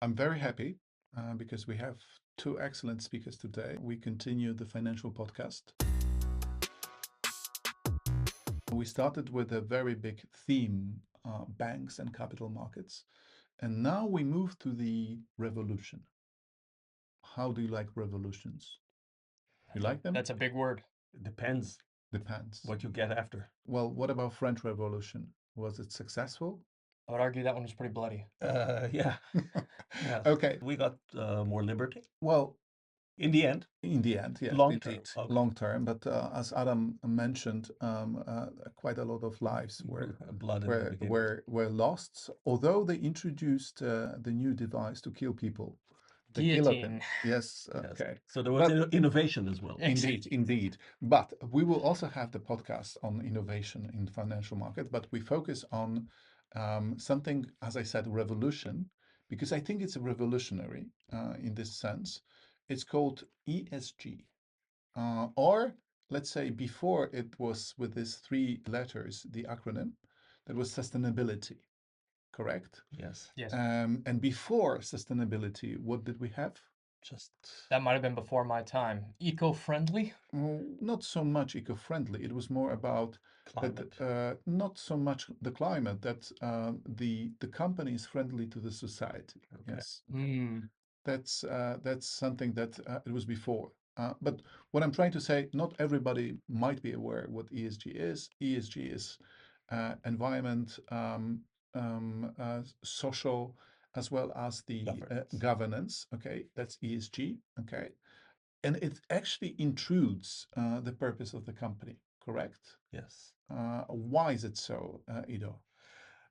I'm very happy because we have two excellent speakers today. We continue the financial podcast. We started with a very big theme, banks and capital markets. And now we move to the revolution. How do you like revolutions? You like them? That's a big word. It depends Depends. what you get after. Well, what about French Revolution? Was it successful? I would argue that one was pretty bloody. Yeah. Yes. Okay. We got more liberty Well, in the end. in the end, yes, Long indeed, term. Okay. long term. But as Adam mentioned, quite a lot of lives Blood in the beginning. were lost. Although they introduced the new device to kill people, the Guillotine. guillotine. Yes, Yes. okay. So there was But- innovation as well. Indeed, indeed. But we will also have the podcast on innovation in the financial market, but we focus on something, as I said, revolution, because I think it's revolutionary in this sense. It's called ESG, or let's say before it was with these three letters, the acronym, that was sustainability, correct? Yes. Yes. And before sustainability, what did we have? Just That might have been before my time. Eco-friendly? Not so much eco-friendly. It was more about climate. that, not so much the climate, that the company is friendly to the society. Okay. Yes, Mm. that's something that it was before. But what I'm trying to say, not everybody might be aware what ESG is. ESG is environment, social, as well as the governance. Okay, that's ESG. Okay, and it actually intrudes the purpose of the company, correct? Yes. Why is it so, Ido?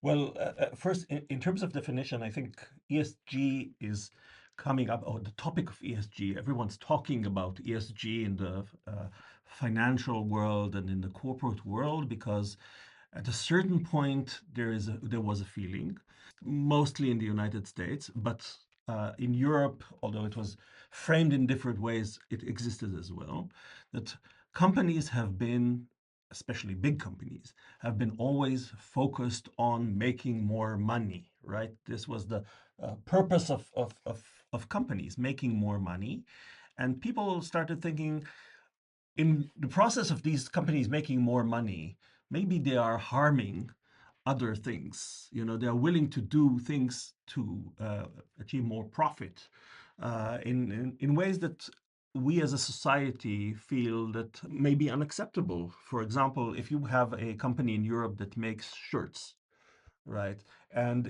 Well, first, in terms of definition, I think ESG is coming up, or the topic of ESG. Everyone's talking about ESG in the financial world and in the corporate world because at a certain point there was a feeling, mostly in the United States, but in Europe, although it was framed in different ways, it existed as well, that companies have been, especially big companies, have been always focused on making more money, right? This was the purpose of companies, making more money. And people started thinking, in the process of these companies making more money, maybe they are harming other things. You know, they're willing to do things to achieve more profit in ways that we as a society feel that may be unacceptable. For example, if you have a company in Europe that makes shirts, right, and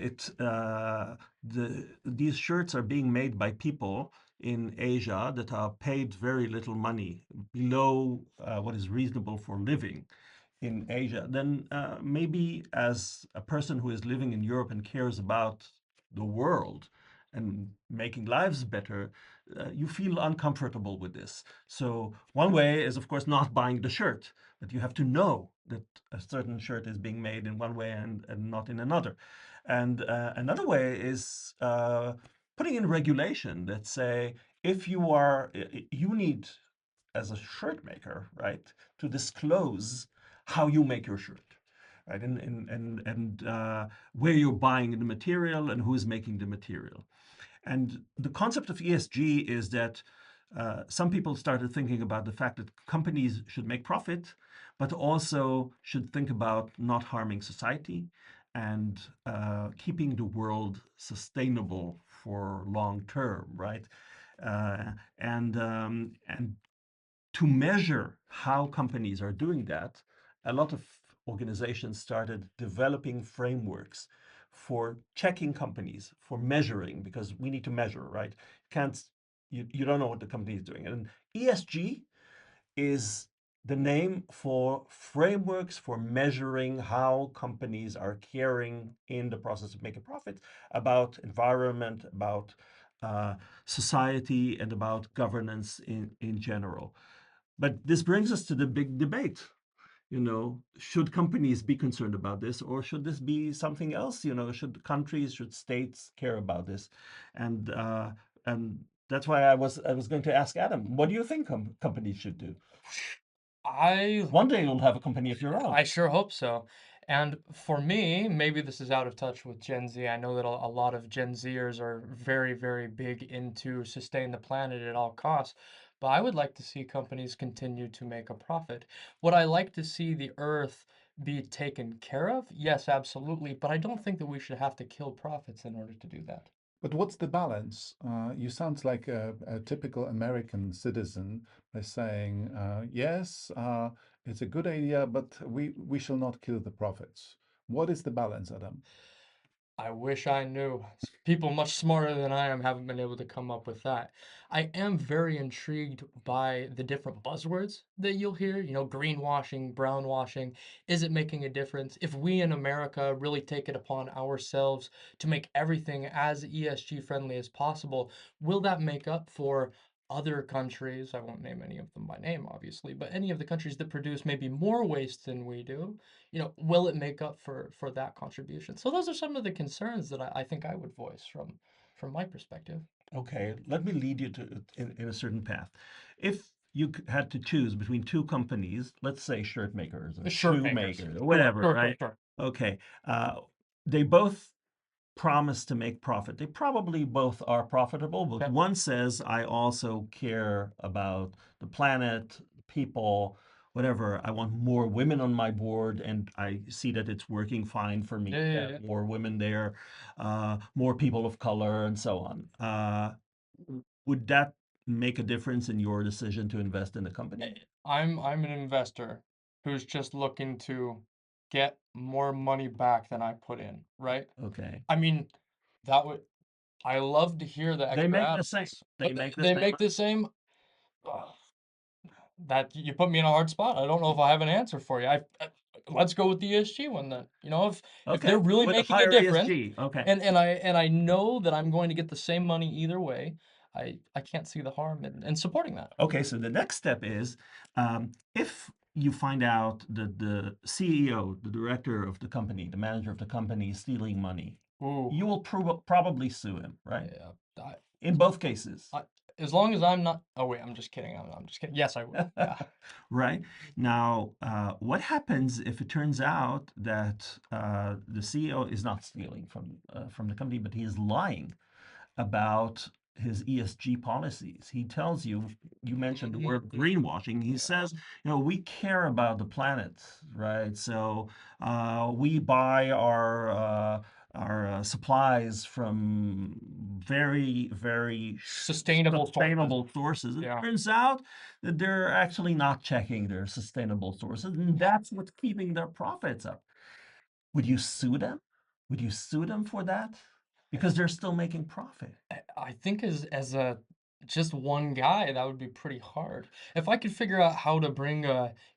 these shirts are being made by people in Asia that are paid very little money, below what is reasonable for living in Asia, then maybe as a person who is living in Europe and cares about the world and making lives better, you feel uncomfortable with this. So one way is, of course, not buying the shirt, but you have to know that a certain shirt is being made in one way and not in another. And another way is putting in regulation that say, if you need, as a shirt maker, right, to disclose how you make your shirt, right, and where you're buying the material and who is making the material. And the concept of ESG is that some people started thinking about the fact that companies should make profit, but also should think about not harming society and keeping the world sustainable for long term, right? And to measure how companies are doing that, a lot of organizations started developing frameworks for checking companies, for measuring, because we need to measure, right? You don't know what the company is doing. And ESG is the name for frameworks for measuring how companies are caring in the process of making profit about environment, about society, and about governance in general. But this brings us to the big debate. You know, should companies be concerned about this, or should this be something else? You know, should countries, should states care about this? And that's why I was going to ask Adam, what do you think companies should do? One day you'll have a company of your own. I sure hope so. And for me, maybe this is out of touch with Gen Z. I know that a lot of Gen Zers are very, very big into sustain the planet at all costs. But I would like to see companies continue to make a profit. Would I like to see the earth be taken care of? Yes, absolutely. But I don't think that we should have to kill profits in order to do that. But what's the balance? You sound like a typical American citizen by saying, yes, it's a good idea, but we shall not kill the profits. What is the balance, Adam? I wish I knew. People much smarter than I am haven't been able to come up with that. I am very intrigued by the different buzzwords that you'll hear, greenwashing, brownwashing. Is it making a difference? If we in America really take it upon ourselves to make everything as ESG friendly as possible, will that make up for other countries? I won't name any of them by name, obviously, but any of the countries that produce maybe more waste than we do, will it make up for that contribution? So those are some of the concerns that I think I would voice from my perspective. Okay, let me lead you to in a certain path. If you had to choose between two companies, let's say shirt makers or Shirt makers. shoemakers or Sure, whatever, sure, right? sure. Okay, they both promise to make profit. They probably both are profitable, but Yeah. one says, I also care about the planet, people, whatever. I want more women on my board, and I see that it's working fine for me. Yeah. More women there, more people of color, and so on. Would that make a difference in your decision to invest in the company? I'm an investor who's just looking to get more money back than I put in, right? Okay. I mean, that would I love to hear the They extra make the same. add-ons, They but make the they same. make the same. Ugh, that you put me in a hard spot. I don't know if I have an answer for you. Let's go with the ESG one then. If they're Okay. really With a making a higher difference, ESG. Okay. and I know that I'm going to get the same money either way, I can't see the harm in supporting that. Okay, so the next step is if you find out that the CEO, the director of the company, the manager of the company is stealing money, Ooh, you will probably sue him, right? yeah. In both cases. I, as long as I'm not. Oh wait, I'm just kidding. I'm just kidding. Yes, I will. Yeah. Right? Now, what happens if it turns out that the CEO is not stealing from the company, but he is lying about his ESG policies? He tells you, you mentioned the word greenwashing. He says, we care about the planet, right? So we buy our supplies from very, very Sustainable sustainable sources. It Yeah. turns out that they're actually not checking their sustainable sources, and that's what's keeping their profits up. Would you sue them? Would you sue them for that? Because they're still making profit. I think as a just one guy, that would be pretty hard. If I could figure out how to bring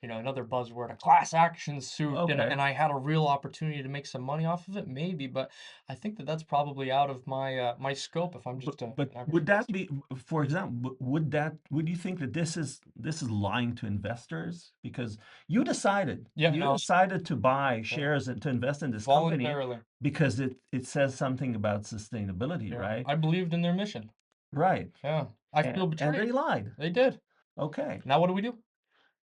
another buzzword, a class action suit, and Okay. and I had a real opportunity to make some money off of it, maybe. But I think that that's probably out of my scope if I'm just But an average would that investor. be, for example, would you think that this is lying to investors? Because Yeah, you no, decided to buy yeah, shares and to invest in this company voluntarily. because it says something about sustainability, Yeah, right? I believed in their mission. Right. Yeah, I feel And betrayed. they lied. They did. Okay. Now what do we do?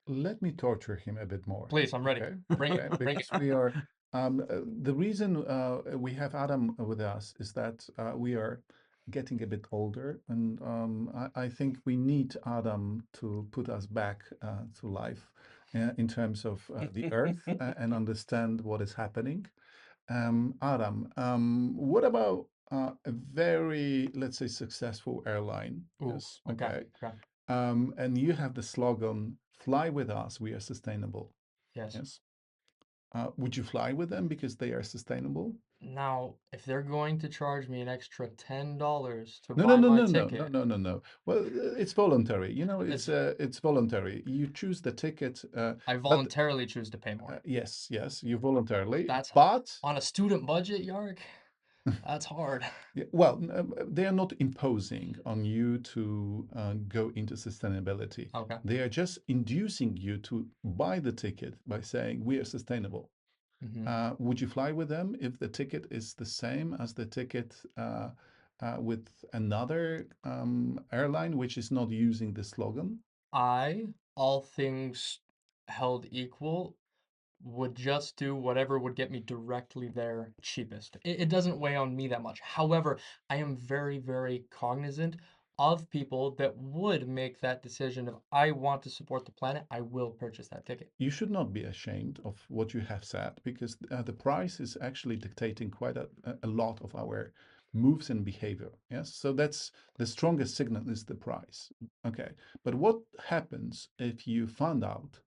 Let me torture him a bit more. Please, I'm ready. Okay. Bring it. Okay. Bring it. Because we are, the reason we have Adam with us is that we are getting a bit older, and I think we need Adam to put us back to life in terms of the earth and understand what is happening. Adam, what about a very, let's say, successful airline? Ooh, Yes. okay. Okay. Okay. And you have the slogan, fly with us, we are sustainable. Yes. Yes. Would you fly with them because they are sustainable? Now, if they're going to charge me an extra $10 to No, no, buy no, my no, no, no, ticket, no, no, no. Well, it's voluntary. it's It's voluntary. You choose the ticket, I but voluntarily choose to pay more. yes, yes, you voluntarily. That's But on a student budget, Yark. That's hard. yeah, well, they are not imposing on you to go into sustainability. Okay. They are just inducing you to buy the ticket by saying we are sustainable. hmm Would you fly with them if the ticket is the same as the ticket with another airline which is not using the slogan? All things held equal, would just do whatever would get me directly there cheapest. It doesn't weigh on me that much. However, I am very, very cognizant of people that would make that decision. If I want to support the planet, I will purchase that ticket. You should not be ashamed of what you have said because the price is actually dictating quite a lot of our moves and behavior. Yes, so that's the strongest signal is the price. Okay, but what happens if you found out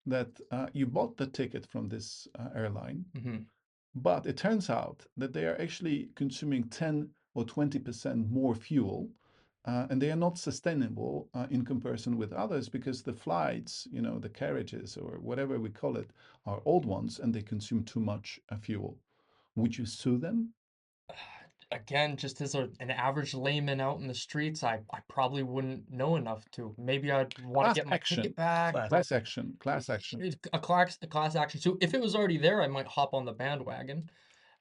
that you bought the ticket from this airline, Mhm. but it turns out that they are actually consuming 10 or 20% more fuel, and they are not sustainable in comparison with others because the flights, the carriages or whatever we call it, are old ones and they consume too much fuel. Would you sue them? Again, just as an average layman out in the streets, I probably wouldn't know enough to. Maybe I'd want to Class get my ticket action, back, Class. but class action, class action. it's a class action. So if it was already there, I might hop on the bandwagon.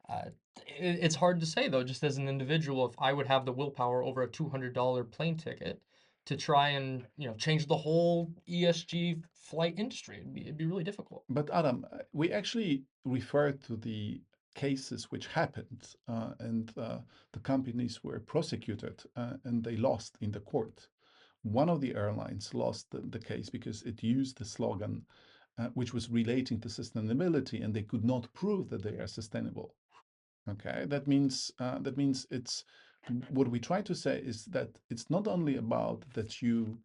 Uh, it's hard to say though, just as an individual, if I would have the willpower over a $200 plane ticket to try and, change the whole ESG flight industry. It'd be really difficult. But Adam, we actually refer to the cases which happened, and the companies were prosecuted and they lost in the court. One of the airlines lost the case because it used the slogan which was relating to sustainability, and they could not prove that they are sustainable. Okay, that means it's what we try to say is that it's not only about that you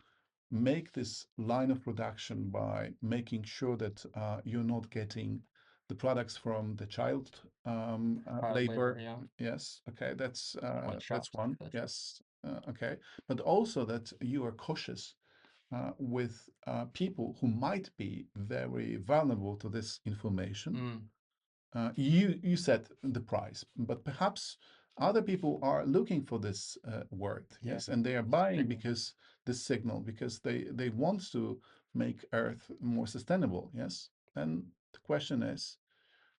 make this line of production by making sure that you're not getting the products from the child Child labor, labor. yeah. Yes, okay, that's Sweatshops, one. etc. Yes, okay, but also that you are cautious with people who might be very vulnerable to this information. Mm. You set the price, but perhaps other people are looking for this word, Yeah. yes, and they are buying Signal. because this signal, because they want to make Earth more sustainable, yes. And the question is,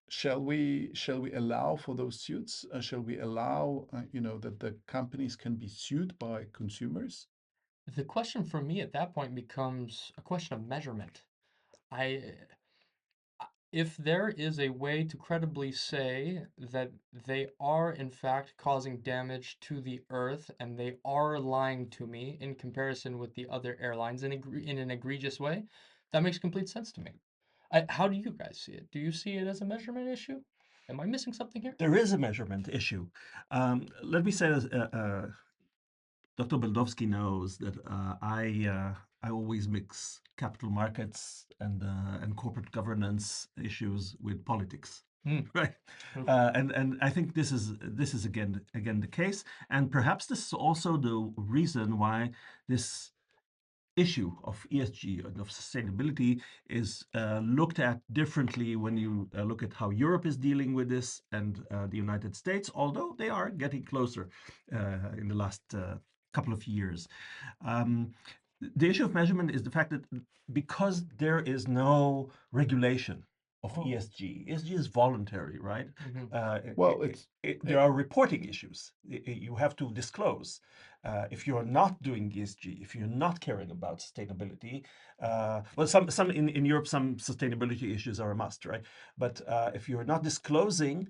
shall we allow for those suits? Shall we allow, that the companies can be sued by consumers? The question for me at that point becomes a question of measurement. I If there is a way to credibly say that they are in fact causing damage to the earth and they are lying to me in comparison with the other airlines in an egregious way, that makes complete sense to me. How do you guys see it? Do you see it as a measurement issue? Am I missing something here? There is a measurement issue. Let me say this, Dr. Beldowski knows that I always mix capital markets and corporate governance issues with politics, Mm, right? true. And I think this is again the case, and perhaps this is also the reason why this issue of ESG and of sustainability is looked at differently when you look at how Europe is dealing with this and the United States, although they are getting closer in the last couple of years. Um, the issue of measurement is the fact that because there is no regulation of Oh. ESG, ESG is voluntary, right? Mhm. Well, There are reporting issues. You have to disclose. If you're not doing ESG, if you're not caring about sustainability, well, some in Europe, some sustainability issues are a must, right? But if you're not disclosing,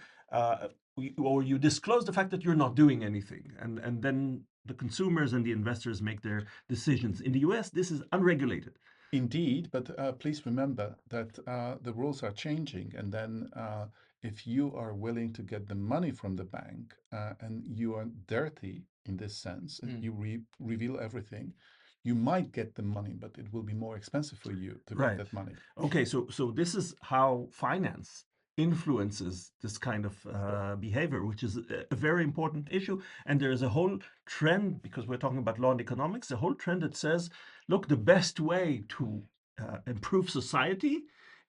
or you disclose the fact that you're not doing anything, and then the consumers and the investors make their decisions. In the US, this is unregulated. Indeed, but please remember that the rules are changing, and then if you are willing to get the money from the bank and you are dirty in this sense, and Mm. you reveal everything, you might get the money, but it will be more expensive for you to get Right. that money. Okay, so this is how finance influences this kind of behavior, which is a very important issue. And there is a whole trend, because we're talking about law and economics, a whole trend that says, look, the best way to improve society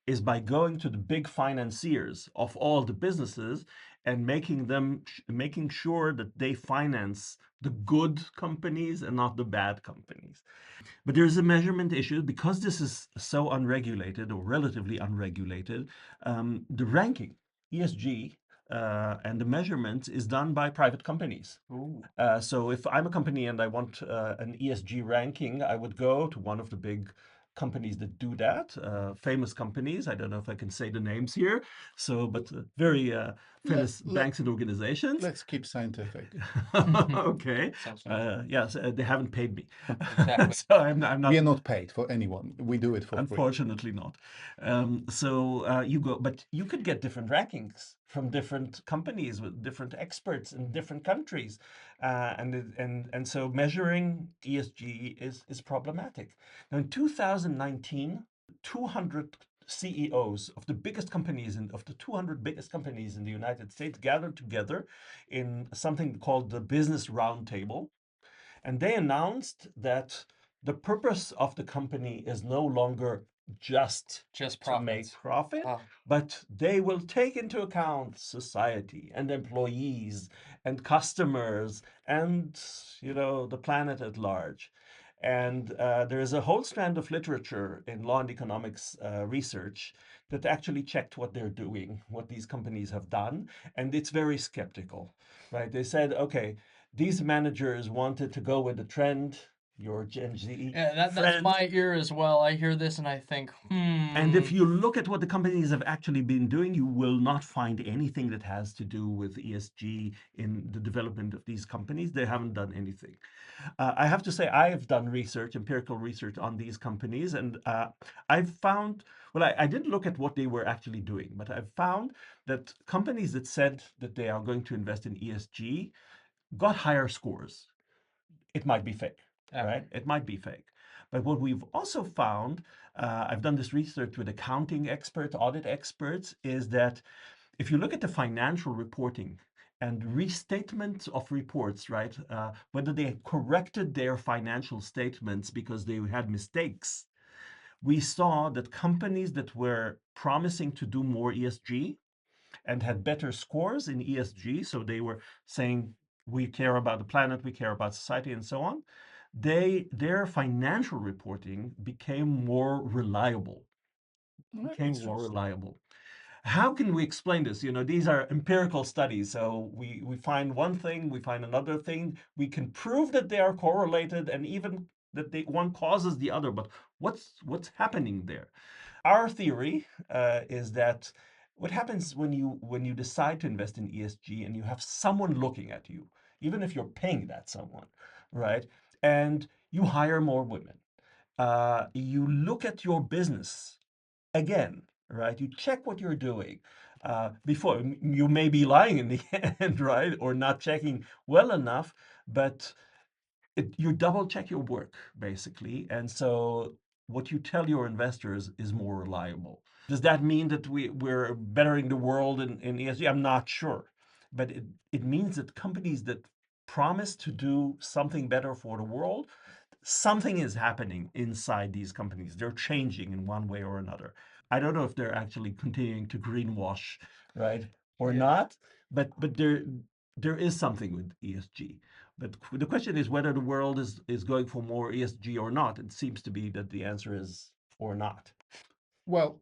is by going to the big financiers of all the businesses and making sure that they finance the good companies and not the bad companies. But there is a measurement issue because this is so unregulated or relatively unregulated. The ranking, ESG, and the measurement is done by private companies. Ooh. So if I'm a company and I want an ESG ranking, I would go to one of the big companies that do that, famous companies. I don't know if I can say the names here. So, but very Let, famous let, banks and organizations. let's keep scientific. Okay. Sounds fun. Yes, they haven't paid me. Exactly. So I'm not. We are not paid for anyone. We do it for free. Unfortunately not. You go, but you could get different rankings from different companies with different experts in different countries, and so measuring ESG is problematic. Now in 2019, 200 CEOs of the biggest companies of the 200 biggest companies in the United States gathered together in something called the Business Roundtable, and they announced that the purpose of the company is no longer just Just to make profits. profit, Oh, but they will take into account society and employees and customers and the planet at large. And there is a whole strand of literature in law and economics research that actually checked what they're doing, what these companies have done, and it's very skeptical, right? They said, okay, these managers wanted to go with the trend, your Gen Z yeah, that's friends. my ear as well. I hear this and I think, And if you look at what the companies have actually been doing, you will not find anything that has to do with ESG in the development of these companies. They haven't done anything. I have to say, I've done research, empirical research on these companies, and I've found, well, I didn't look at what they were actually doing, but I've found that companies that said that they are going to invest in ESG got higher scores. It might be fake, Yeah. right? It might be fake. But what we've also found, I've done this research with accounting experts, audit experts, is that if you look at the financial reporting and restatement of reports, right, whether they corrected their financial statements because they had mistakes, we saw that companies that were promising to do more ESG and had better scores in ESG, so they were saying we care about the planet, we care about society, and so on, their financial reporting became more reliable. How can we explain this? These are empirical studies. So we find one thing, we find another thing. We can prove that they are correlated and even that one causes the other. But what's happening there? Our theory is that what happens when you decide to invest in ESG and you have someone looking at you, even if you're paying that someone, right? And you hire more women. You look at your business again, right? You check what you're doing before. You may be lying in the end, right? Or not checking well enough, but you double check your work, basically. And so what you tell your investors is more reliable. Does that mean that we're bettering the world in ESG? I'm not sure. But it means that companies that promise to do something better for the world, something is happening inside these companies. They're changing in one way or another. I don't know if they're actually continuing to greenwash, right, or Yeah. not, but there is something with ESG. But the question is whether the world is going for more ESG or not. It seems to be that the answer is or not. Well,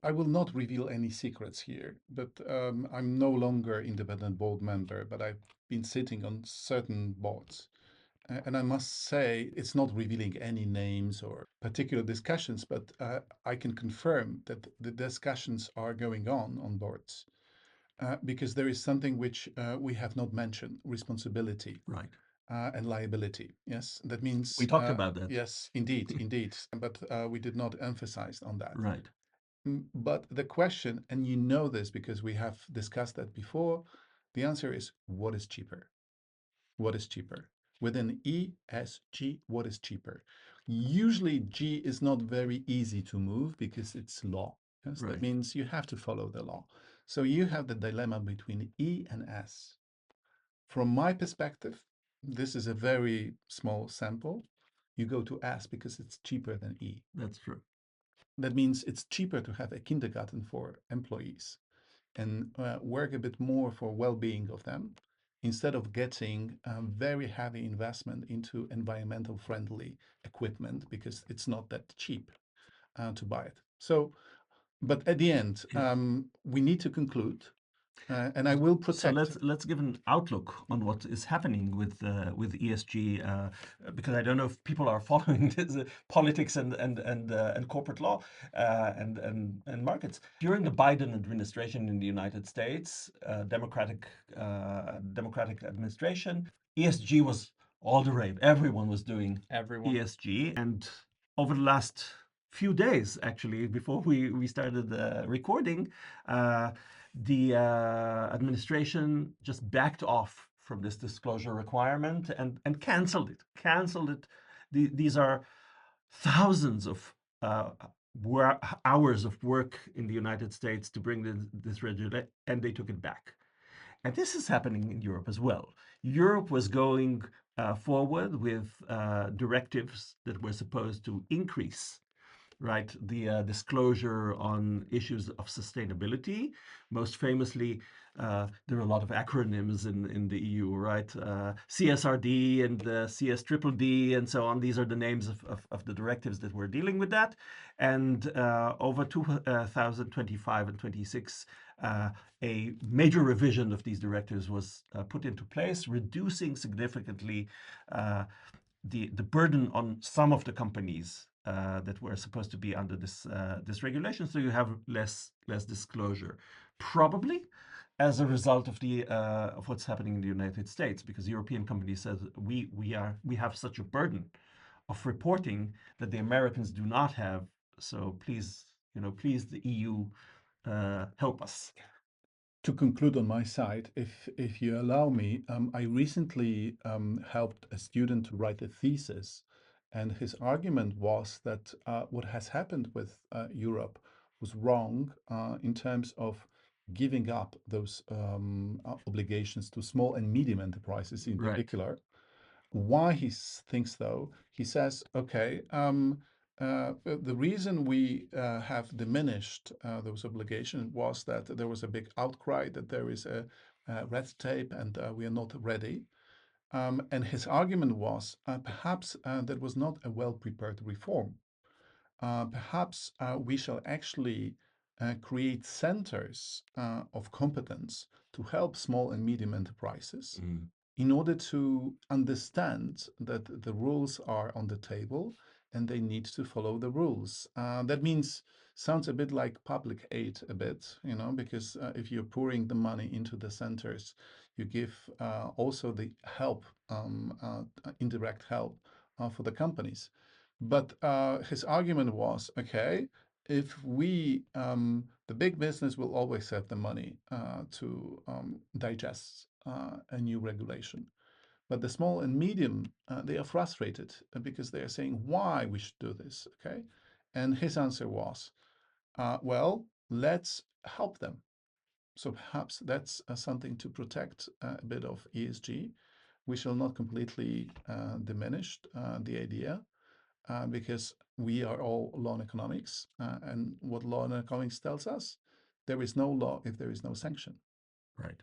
I will not reveal any secrets here, but I'm no longer independent board member, but I've been sitting on certain boards. And I must say, it's not revealing any names or particular discussions, but I can confirm that the discussions are going on boards because there is something which we have not mentioned, responsibility Right. and liability. Yes, that means We talked about that. yes, indeed, but we did not emphasize on that. Right. But the question, and you know this because we have discussed that before, the answer is what is cheaper? What is cheaper? Within ESG, what is cheaper? Usually, G is not very easy to move because it's law. Yes, Right. that means you have to follow the law. So you have the dilemma between E and S. From my perspective, this is a very small sample. You go to S because it's cheaper than E. That's true. That means it's cheaper to have a kindergarten for employees and work a bit more for well-being of them instead of getting very heavy investment into environmental friendly equipment because it's not that cheap to buy it. So, but at the end, we need to conclude And I will So protect. let's give an outlook on what is happening with ESG, because I don't know if people are following this, politics and corporate law and markets. During the Biden administration in the United States, Democratic administration, ESG was all the rave. Everyone was doing Everyone. ESG, and over the last few days, actually, before we started recording. The administration just backed off from this disclosure requirement and canceled it. Canceled it. These are thousands of hours of work in the United States to bring this regulation, and they took it back. And this is happening in Europe as well. Europe was going forward with directives that were supposed to increase, right, the disclosure on issues of sustainability. Most famously, there are a lot of acronyms in the EU, right? CSRD and CSDDD and so on. These are the names of the directives that were dealing with that. And over 2025 and 26, a major revision of these directives was put into place, reducing significantly the burden on some of the companies that were supposed to be under this regulation, so you have less disclosure, probably as a result of of what's happening in the United States, because European companies said we have such a burden of reporting that the Americans do not have. So please, please the EU help us. To conclude on my side, if you allow me, I recently helped a student to write a thesis, and his argument was that what has happened with Europe was wrong in terms of giving up those obligations to small and medium enterprises in Right. particular. Why he thinks though, he says, okay, the reason we have diminished those obligations was that there was a big outcry that there is a red tape and we are not ready. And his argument was perhaps that was not a well-prepared reform. Perhaps we shall actually create centers of competence to help small and medium enterprises in order to understand that the rules are on the table and they need to follow the rules. That means sounds a bit like public aid a bit, because if you're pouring the money into the centers, you give also the help, indirect help for the companies. But his argument was, okay, if the big business will always have the money to digest a new regulation. But the small and medium, they are frustrated because they are saying why we should do this, okay? And his answer was, well, let's help them. So perhaps that's something to protect a bit of ESG. We shall not completely diminish the idea because we are all law and economics. And what law and economics tells us, there is no law if there is no sanction. Right.